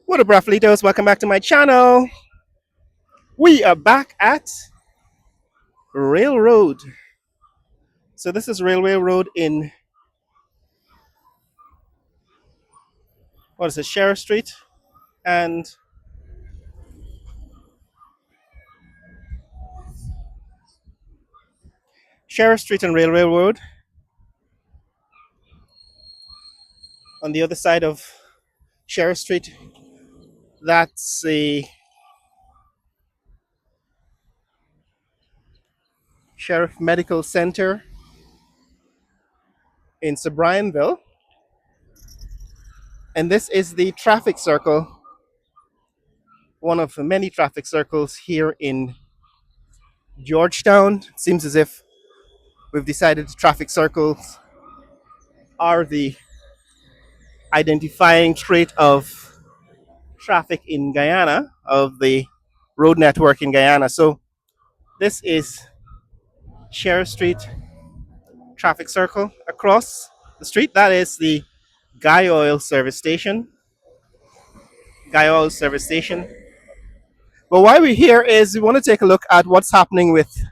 What up, Raffalitos? Welcome back to my channel. We are back at Railroad. So this is Railway Road in, what is it, Sheriff Street and Sheriff Street and Railway Road. On the other side of Sheriff Street, that's the Sheriff Medical Center in Sobrianville. And this is the traffic circle, one of the many traffic circles here in Georgetown. It seems as if we've decided traffic circles are the identifying trait of traffic in Guyana, of the road network in Guyana. So this is Sheriff Street traffic circle. Across the street, that is the Guy Oil service station. Guy Oil service station. But why we're here is we want to take a look at what's happening with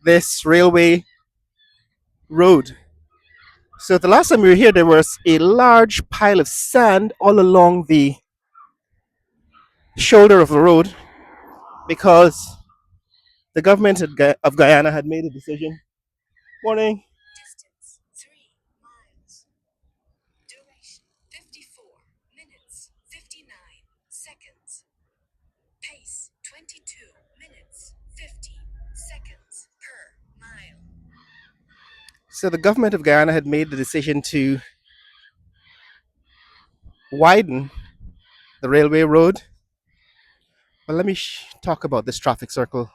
this railway road. So the last time we were here, there was a large pile of sand all along the shoulder of the road because the government of Guyana had made a decision. Morning. Distance 3 miles. Duration 54 minutes 59 seconds. Pace 22 minutes 50 seconds per mile. So the government of Guyana had made the decision to widen the railway road. But let me talk about this traffic circle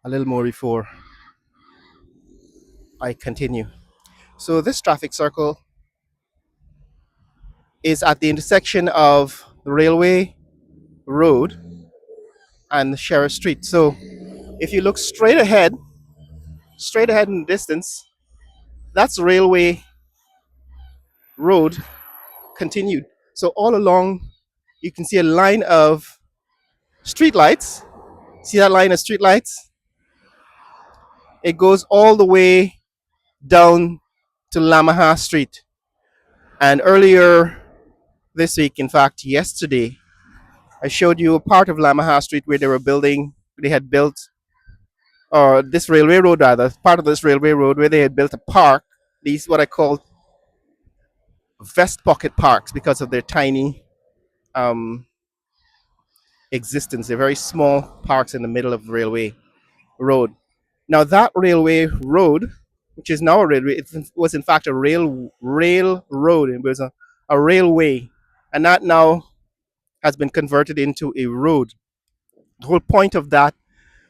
a little more before I continue. So this traffic circle is at the intersection of the railway road and Sheriff Street. So if you look straight ahead in the distance, that's railway road continued. So all along, you can see a line of street lights. See that line of street lights? It goes all the way down to Lamaha Street. And earlier this week, in fact, yesterday, I showed you a part of Lamaha Street where they had built, or this railway road rather, part of this railway road where they had built a park. These what I call vest pocket parks because of their tiny existence. They're very small parks in the middle of the railway road. Now that railway road, which is now a railway, it was in fact a rail road. It was a railway, and that now has been converted into a road. The whole point of that,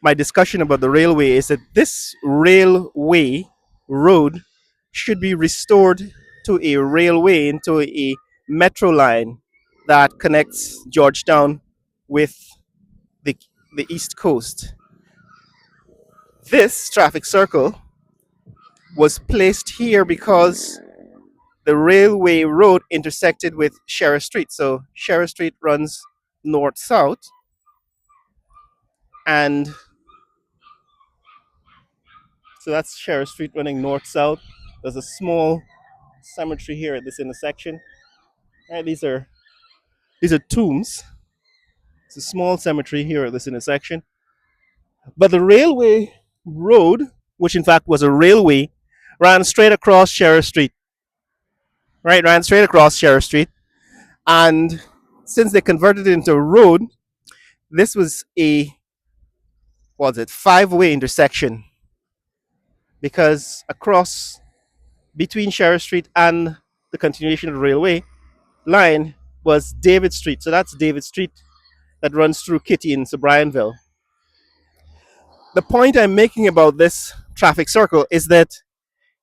my discussion about the railway, is that this railway road should be restored to a railway, into a metro line that connects Georgetown with the, the East Coast. This traffic circle was placed here because the railway road intersected with Sheriff Street. So Sheriff Street runs north-south, and so that's Sheriff Street running north-south. There's a small cemetery here at this intersection. And these are tombs. It's a small cemetery here at this intersection. But the railway road, which in fact was a railway, ran straight across Sheriff Street. Right, ran straight across Sheriff Street. And since they converted it into a road, this was a, what was it, 5-way intersection. Because across, between Sheriff Street and the continuation of the railway line was David Street. So that's David Street that runs through Kitty in Sobrianville. The point I'm making about this traffic circle is that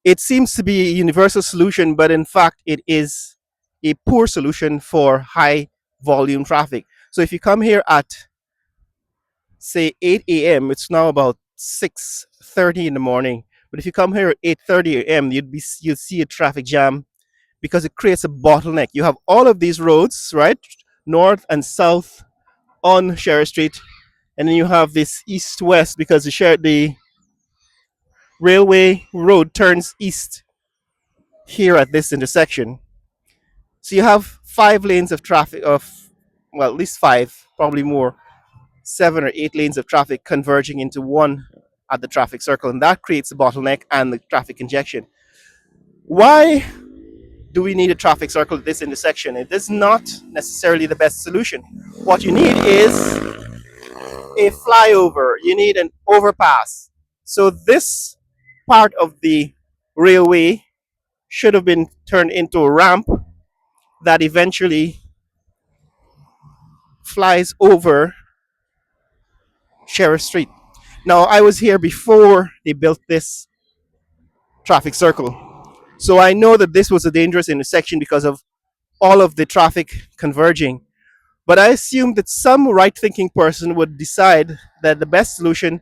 it seems to be a universal solution, but in fact it is a poor solution for high volume traffic. So if you come here at, say, 8 a.m., it's now about 6:30 in the morning. But if you come here at 8:30 a.m., you'll see a traffic jam because it creates a bottleneck. You have all of these roads, right, north and south on Sherry Street, and then you have this east west because the railway road turns east here at this intersection. So you have 5 lanes of traffic of, well, at least five, probably more, 7 or 8 lanes of traffic converging into one at the traffic circle, and that creates a bottleneck and the traffic congestion. Why do we need a traffic circle at this intersection? It is not necessarily the best solution. What you need is a flyover, you need an overpass. So this part of the railway should have been turned into a ramp that eventually flies over Sheriff Street. Now, I was here before they built this traffic circle. So I know that this was a dangerous intersection because of all of the traffic converging. But I assume that some right thinking person would decide that the best solution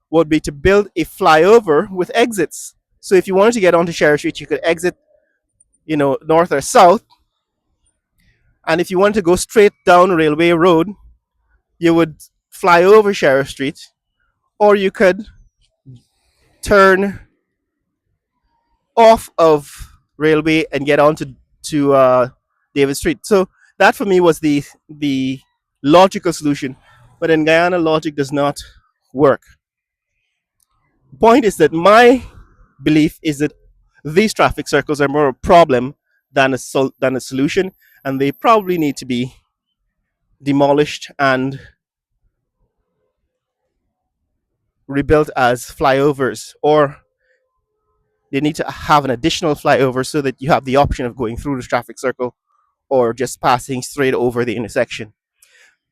would be to build a flyover with exits. So if you wanted to get onto Sheriff Street, you could exit, north or south. And if you wanted to go straight down Railway Road, you would fly over Sheriff Street, or you could turn off of Railway and get onto David Street. So that for me was the logical solution. But in Guyana, logic does not work. The point is that my belief is that these traffic circles are more a problem than a solution, and they probably need to be demolished and rebuilt as flyovers, or they need to have an additional flyover so that you have the option of going through the traffic circle or just passing straight over the intersection.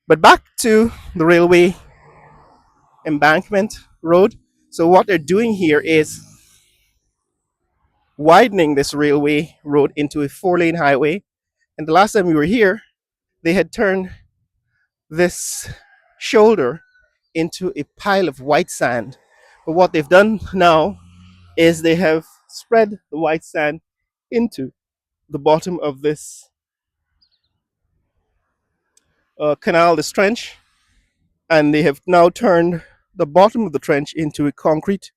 But back to the railway embankment road. So what they're doing here is widening this railway road into a 4 lane highway. And the last time we were here, they had turned this shoulder into a pile of white sand. But what they've done now is they have spread the white sand into the bottom of this canal, this trench, and they have now turned the bottom of the trench into a concrete.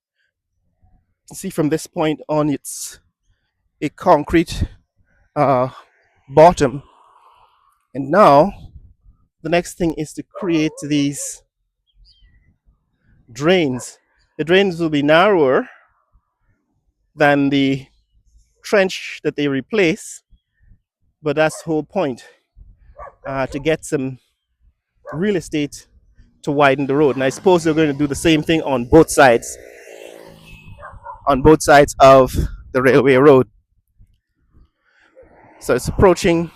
You can see from this point on, it's a concrete uh, bottom. And now the next thing is to create these drains. The drains will be narrower than the trench that they replace, but that's the whole point, to get some real estate to widen the road. And I suppose they're going to do the same thing on both sides of the railway road. So it's approaching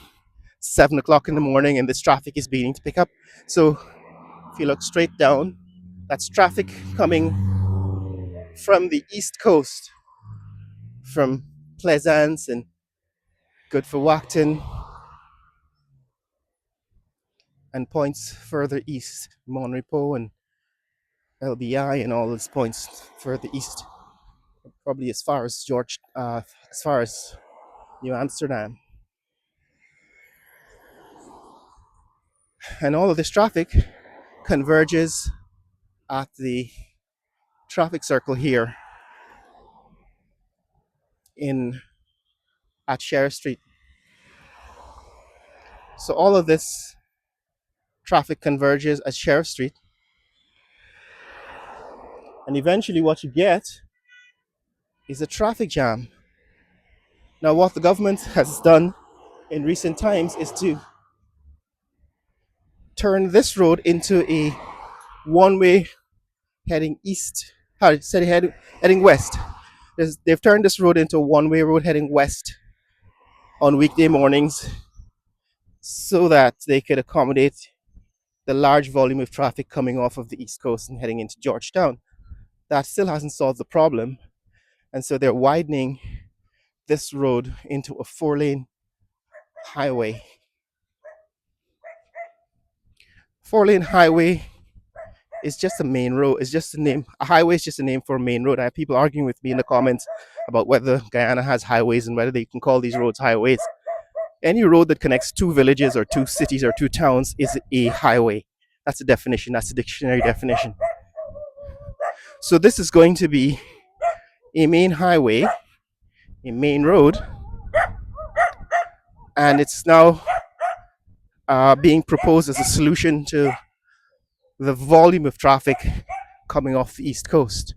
7 o'clock in the morning, and this traffic is beginning to pick up. So if you look straight down, that's traffic coming from the east coast, from Pleasance and good for Wacton, and points further east, Monrepo and LBI, and all those points further east, probably as far as as far as New Amsterdam. And all of this traffic converges at the traffic circle here in at Sheriff Street. So all of this traffic converges at Sheriff Street, and eventually what you get is a traffic jam. Now, what the government has done in recent times is to turn this road into a one-way heading east. Heading west. They've turned this road into a one-way road heading west on weekday mornings, so that they could accommodate the large volume of traffic coming off of the East Coast and heading into Georgetown. That still hasn't solved the problem, and so they're widening this road into a 4 lane highway. 4 lane highway is just a main road. It's just a name. A highway is just a name for a main road. I have people arguing with me in the comments about whether Guyana has highways and whether they can call these roads highways. Any road that connects two villages or two cities or two towns is a highway. That's the definition, that's the dictionary definition. So this is going to be a main highway, a main road, and it's now being proposed as a solution to the volume of traffic coming off the East Coast.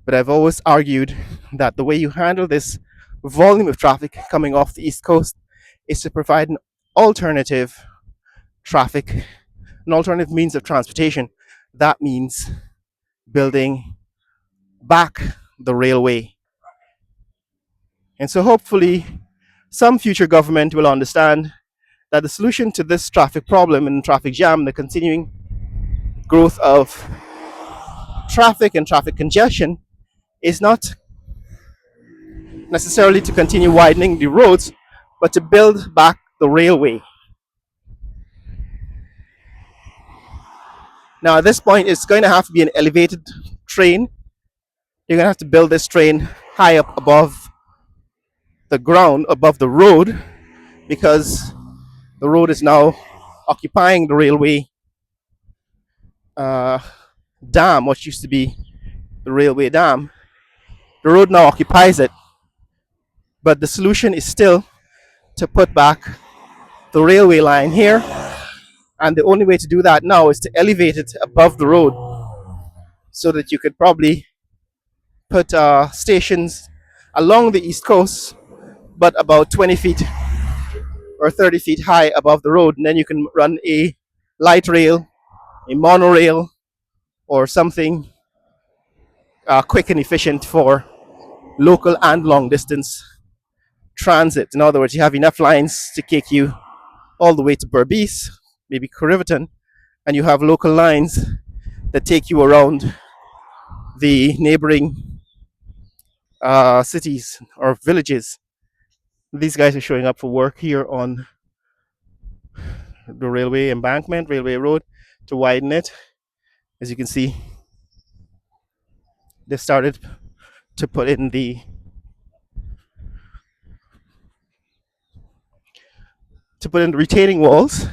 But I've always argued that the way you handle this volume of traffic coming off the East Coast is to provide an alternative traffic, an alternative means of transportation. That means building back the railway. And so hopefully some future government will understand that the solution to this traffic problem and traffic jam, the continuing growth of traffic and traffic congestion, is not necessarily to continue widening the roads, but to build back the railway. Now, at this point, it's going to have to be an elevated train. You're going to have to build this train high up above the ground, above the road, because the road is now occupying the railway dam, what used to be the railway dam. The road now occupies it, but the solution is still to put back the railway line here, and the only way to do that now is to elevate it above the road, so that you could probably put stations along the East Coast, but about 20 feet or 30 feet high above the road, and then you can run a light rail, a monorail, or something quick and efficient for local and long distance transit. In other words, you have enough lines to take you all the way to Berbice, maybe Corriverton, and you have local lines that take you around the neighboring cities or villages. These guys are showing up for work here on the railway embankment, railway road, to widen it. As you can see, they started to put in the retaining walls. All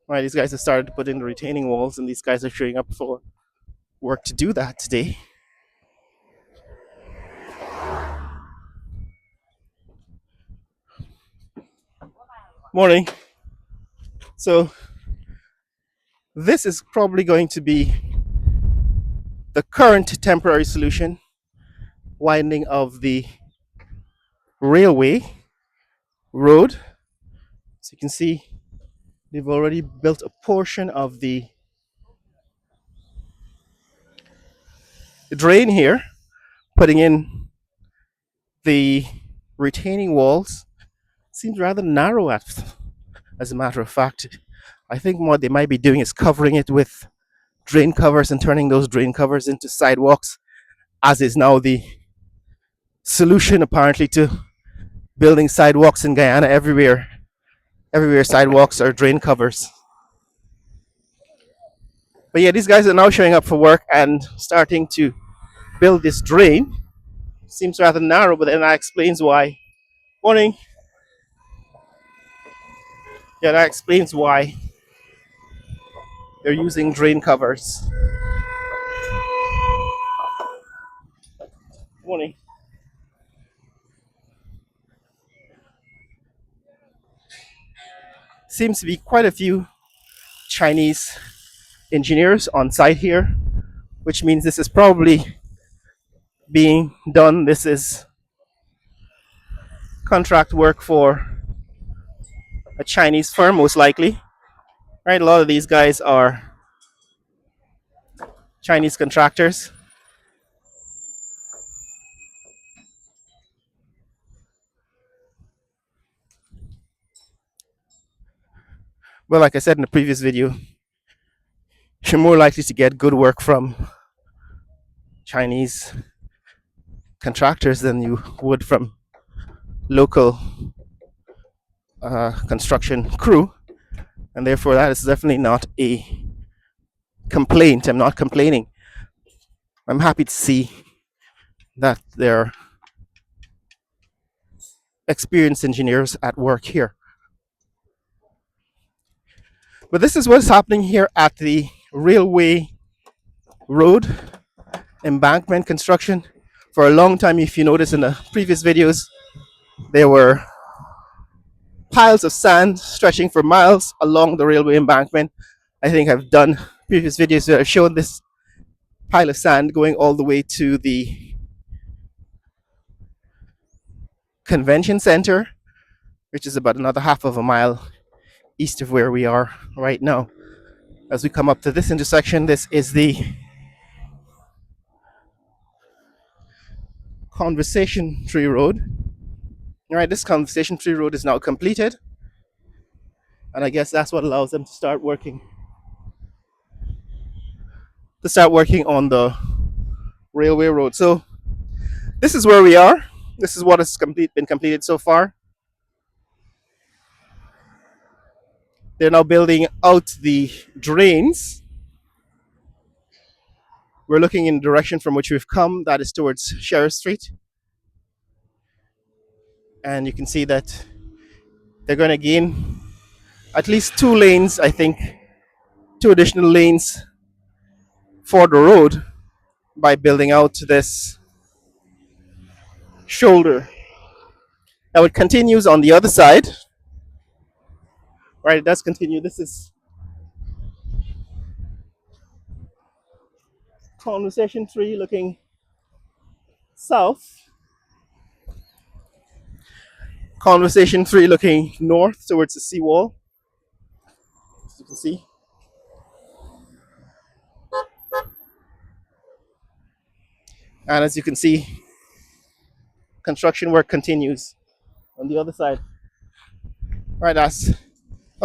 right, these guys have started to put in the retaining walls, and these guys are showing up for work to do that today. Morning. So this is probably going to be the current temporary solution, widening of the railway road. So you can see they've already built a portion of the drain here, putting in the retaining walls. Seems rather narrow, as a matter of fact. I think what they might be doing is covering it with drain covers and turning those drain covers into sidewalks, as is now the solution apparently to building sidewalks in Guyana. Everywhere sidewalks are drain covers. But yeah, these guys are now showing up for work and starting to build this drain. Seems rather narrow, but then that explains why. Morning. Yeah, that explains why they're using drain covers. Morning. Seems to be quite a few Chinese engineers on site here, which means this is probably being done. This is contract work for a Chinese firm, most likely. Right? A lot of these guys are Chinese contractors. Well, like I said in the previous video, you're more likely to get good work from Chinese contractors than you would from local construction crew, and therefore that is definitely not a complaint. I'm not complaining. I'm happy to see that they're experienced engineers at work here. But this is what's happening here at the railway road embankment construction. For a long time, if you notice in the previous videos, there were piles of sand stretching for miles along the railway embankment. I think I've done previous videos that have shown this pile of sand going all the way to the convention center, which is about another half of a mile east of where we are right now. As we come up to this intersection, this is the Conversation Tree Road. All right, this Conversation Tree Road is now completed, and I guess that's what allows them to start working on the railway road. So this is where we are. This is what has been completed so far. They're now building out the drains. We're looking in the direction from which we've come, that is towards Sheriff Street. And you can see that they're going to gain at least 2 lanes, I think, 2 additional lanes for the road by building out this shoulder. Now it continues on the other side. Right, it does continue. This is Conversation Tree looking south. Conversation 3 looking north towards the seawall, as you can see. And as you can see, construction work continues on the other side. Right,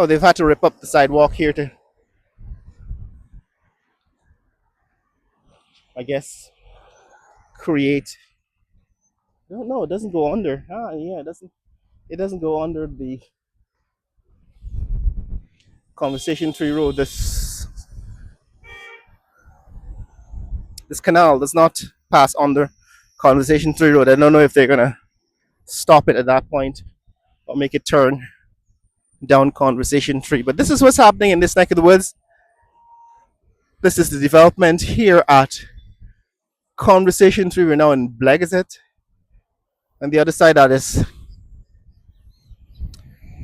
they've had to rip up the sidewalk here to, I guess, create. No, it doesn't go under. Yeah, it doesn't go under the Conversation Tree Road. This canal does not pass under Conversation Tree Road. I don't know if they're gonna stop it at that point or make it turn down Conversation Tree. But this is what's happening in this neck of the woods. This is the development here at Conversation Tree. We're now in Blegaset. And the other side, that is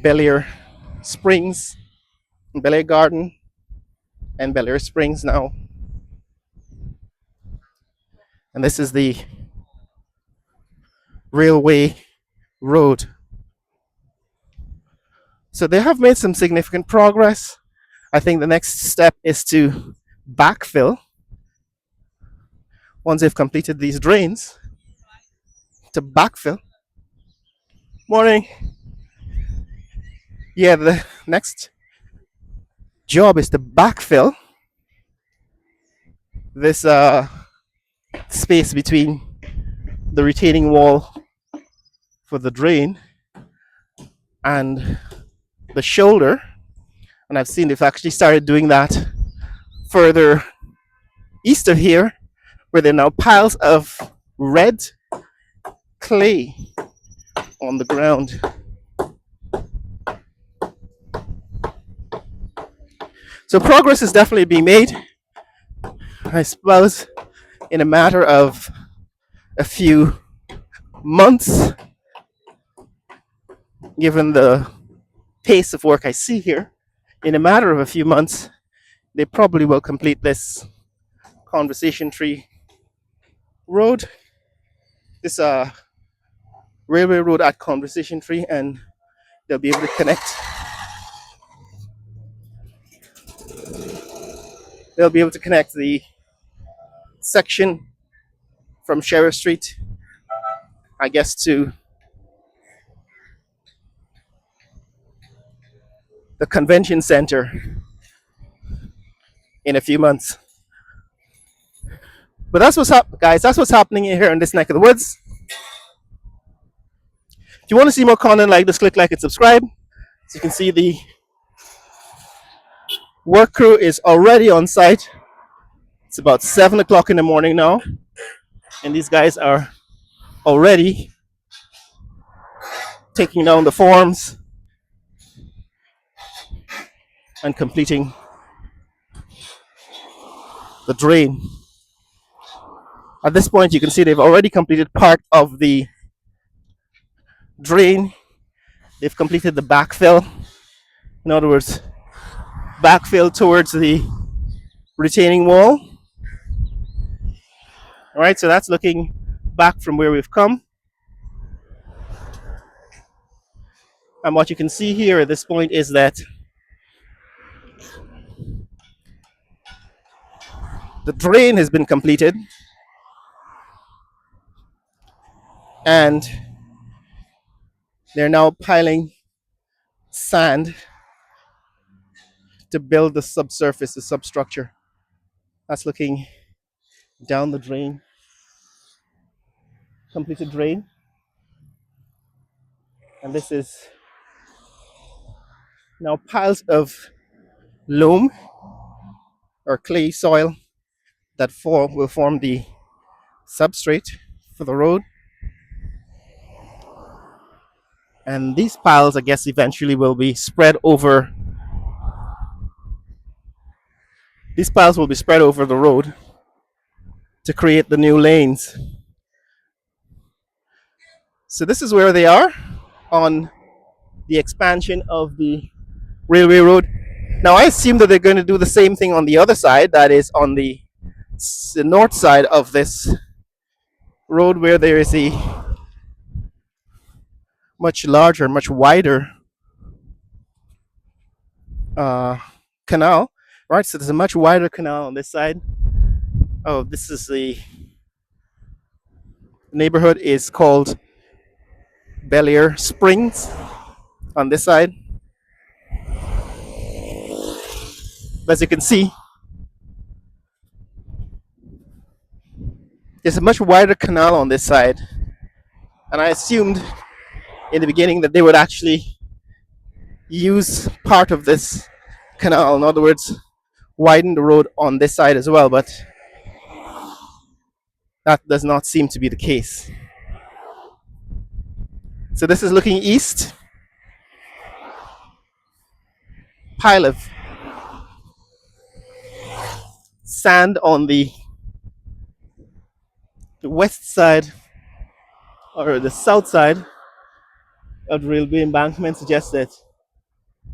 Bel Air Springs, Bel Air Garden, and Bel Air Springs now. And this is the railway road. So they have made some significant progress. I think the next step is to backfill once they've completed these drains. To backfill. Morning. Yeah, the next job is to backfill this space between the retaining wall for the drain and the shoulder. And I've seen they've actually started doing that further east of here, where there are now piles of red clay on the ground. So progress is definitely being made. I suppose in a matter of a few months, given the pace of work I see here, in a matter of a few months, they probably will complete this Conversation Tree Road, this railway road at Conversation Tree, and they'll be able to connect. They'll be able to connect the section from Sheriff Street, I guess, to the convention center in a few months. But that's what's up, guys. That's what's happening here in this neck of the woods. If you want to see more content like this, click like and subscribe. As you can see, the work crew is already on site. It's about 7 o'clock in the morning now, and these guys are already taking down the forms and completing the drain. At this point, you can see they've already completed part of the drain. They've completed the backfill. In other words, backfill towards the retaining wall. All right, so that's looking back from where we've come. And what you can see here at this point is that the drain has been completed and they're now piling sand to build the subsurface, the substructure. That's looking down the drain, completed drain. And this is now piles of loam or clay soil that will form the substrate for the road. And these piles, I guess, eventually will be spread over. These piles will be spread over the road to create the new lanes. So this is where they are on the expansion of the railway road. Now I assume that they're going to do the same thing on the other side, that is on the north side of this road, where there is a much larger, much wider canal. Right, so there's a much wider canal on this side. Oh, this is the neighborhood is called Bel Air Springs on this side. As you can see, there's a much wider canal on this side, and I assumed in the beginning that they would actually use part of this canal, in other words, widen the road on this side as well, but that does not seem to be the case. So this is looking east. Pile of sand on the west side or the south side of the railway embankment suggests that,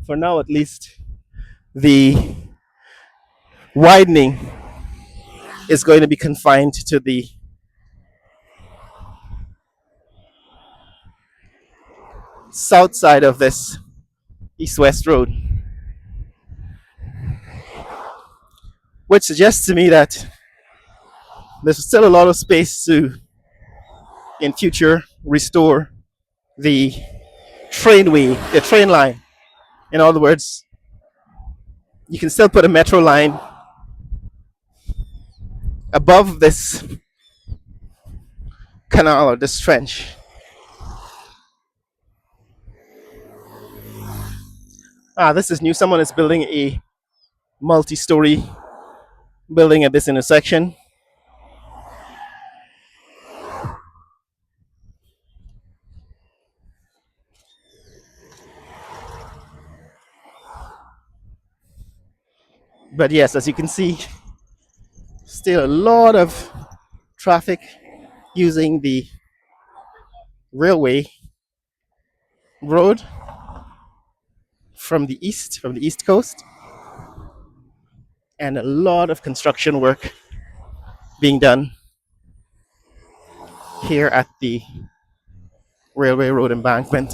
for now at least, the widening is going to be confined to the south side of this east-west road, which suggests to me that there's still a lot of space to, in future, restore the the train line. In other words, you can still put a metro line above this canal or this trench. This is new. Someone is building a multi-story building at this intersection. But yes, as you can see, still a lot of traffic using the railway road from the east coast, and a lot of construction work being done here at the railway road embankment.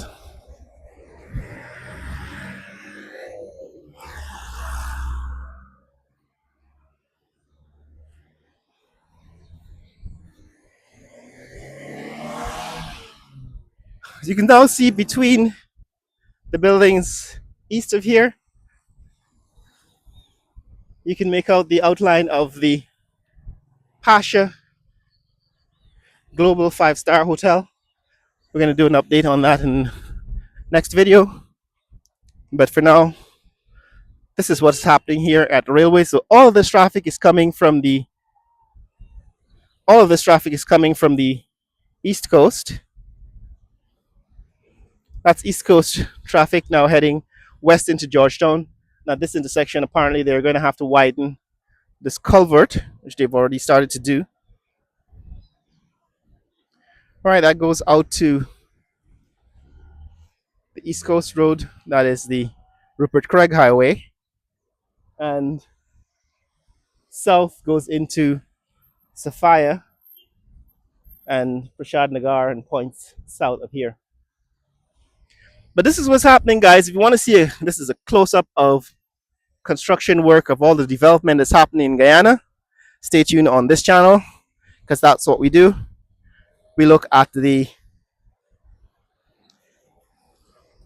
As you can now see between the buildings east of here, you can make out the outline of the Pasha Global 5-star Hotel. We're going to do an update on that in next video. But for now, this is what's happening here at the railway. So all of this traffic is coming from the east coast. That's East Coast traffic now heading west into Georgetown. Now, this intersection, apparently, they're going to have to widen this culvert, which they've already started to do. All right, that goes out to the East Coast Road. That is the Rupert Craig Highway. And south goes into Sophia and Prashad Nagar and points south of here. But this is what's happening, guys. If you want to see this is a close up of construction work of all the development that's happening in Guyana. Stay tuned on this channel because that's what we do. We look at the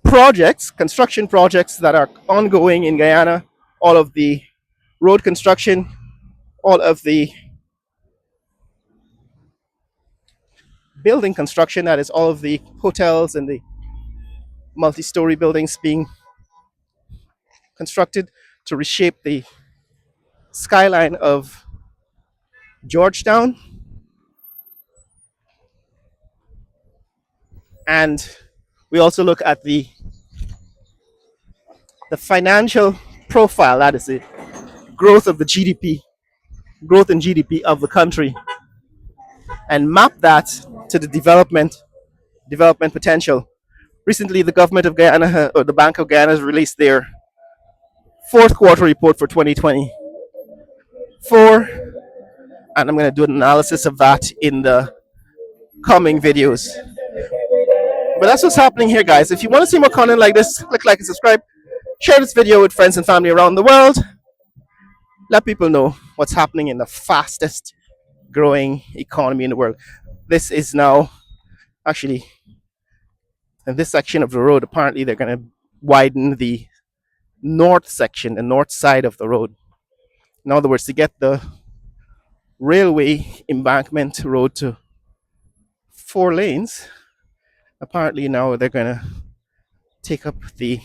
projects, construction projects that are ongoing in Guyana, all of the road construction, all of the building construction, that is, all of the hotels and the multi story buildings being constructed to reshape the skyline of Georgetown. And we also look at the financial profile, that is it, growth of the GDP, growth in GDP of the country, and map that to the development potential. Recently, the government of Guyana, or the Bank of Guyana, has released their fourth quarter report for 2024, and I'm going to do an analysis of that in the coming videos. But that's what's happening here, guys. If you want to see more content like this, click like and subscribe. Share this video with friends and family around the world. Let people know what's happening in the fastest growing economy in the world. This is now actually in this section of the road. Apparently, they're going to widen the north section, the north side of the road. In other words, to get the railway embankment road to 4 lanes, apparently now they're going to take up the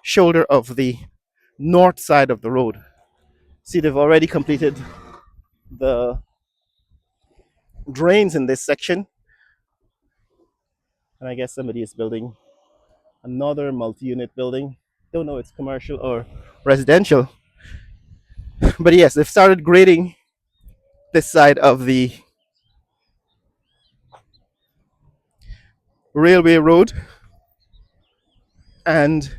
shoulder of the north side of the road. See, they've already completed the drains in this section, and I guess somebody is building another multi-unit building. Don't know if it's commercial or residential, but yes, they've started grading this side of the railway road, and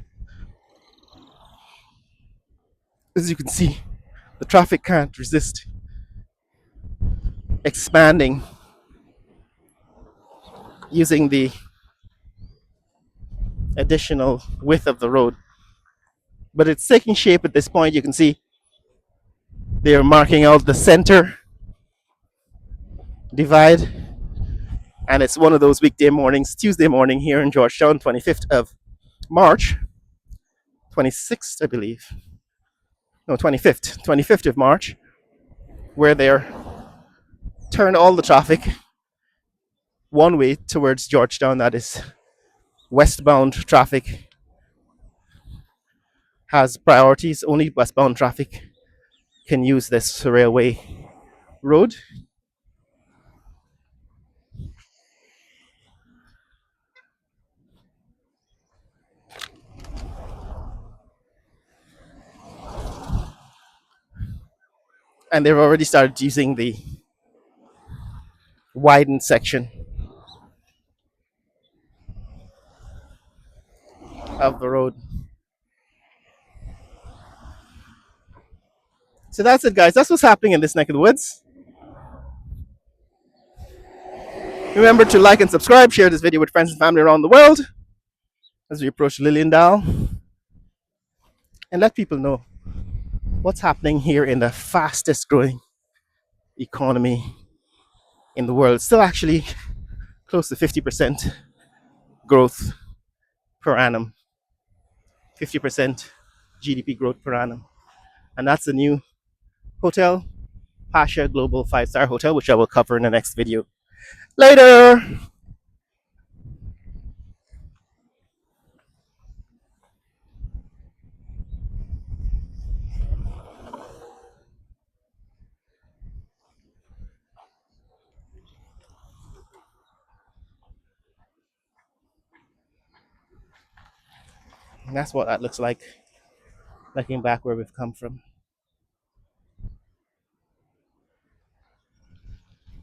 as you can see, the traffic can't resist expanding using the additional width of the road. But it's taking shape at this point. You can see they're marking out the center divide, and it's one of those weekday mornings, Tuesday morning here in Georgetown, 25th of March, 26th, I believe. No, 25th of March, where they're turned all the traffic one way towards Georgetown. That is westbound traffic has priorities. Only westbound traffic can use this railway road. And they've already started using the widened section of the road. So that's it, guys. That's what's happening in this neck of the woods. Remember to like and subscribe, share this video with friends and family around the world as we approach Liliendal, and let people know what's happening here in the fastest growing economy in the world. Still actually close to 50% growth per annum, 50% GDP growth per annum. And that's the new hotel, Pasha Global 5-star Hotel, which I will cover in the next video. Later! And that's what that looks like, looking back where we've come from.